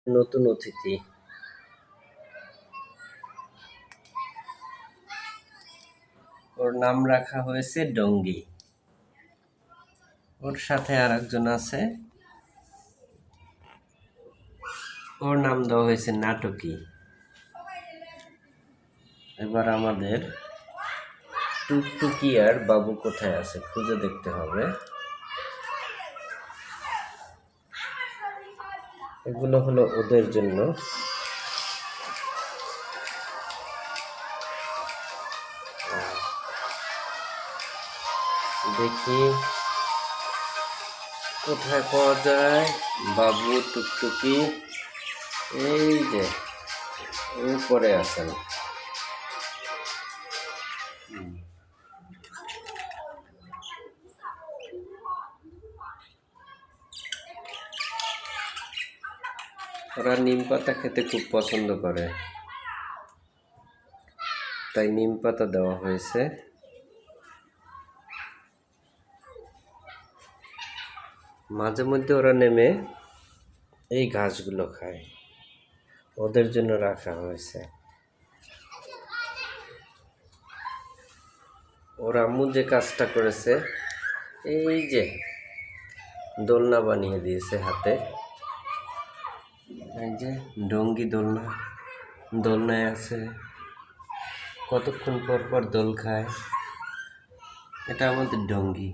নতুন অতিথি। ওর নাম রাখা হয়েছে ডঙ্গি। ওর সাথে আর একজন আছে, ওর নাম দেওয়া হয়েছে নাটকী। এবার আমাদের টুকটুকি আর বাবু কোথায় আছে খুঁজে দেখতে হবে। এগুলো হলো ওদের জন্য। দেখি কোথায় পাওয়া যায় বাবু টুকটুকি। এই যে উপরে আছেন। ওরা নিম পাতা খেতে খুব পছন্দ করে, তাই নিম পাতা দেওয়া হয়েছে। মাঝে মধ্যে ওরা নেমে এই ঘাসগুলো খায়, ওদের জন্য রাখা হয়েছে। ওর আম্মু যে কাজটা করেছে, এই যে দোলনা বানিয়ে দিয়েছে হাতে। এই যে ডঙ্গি দোলনা, দোলনায় আছে, কতক্ষণ পর পর দোল খায়। এটা আমাদের ডঙ্গি।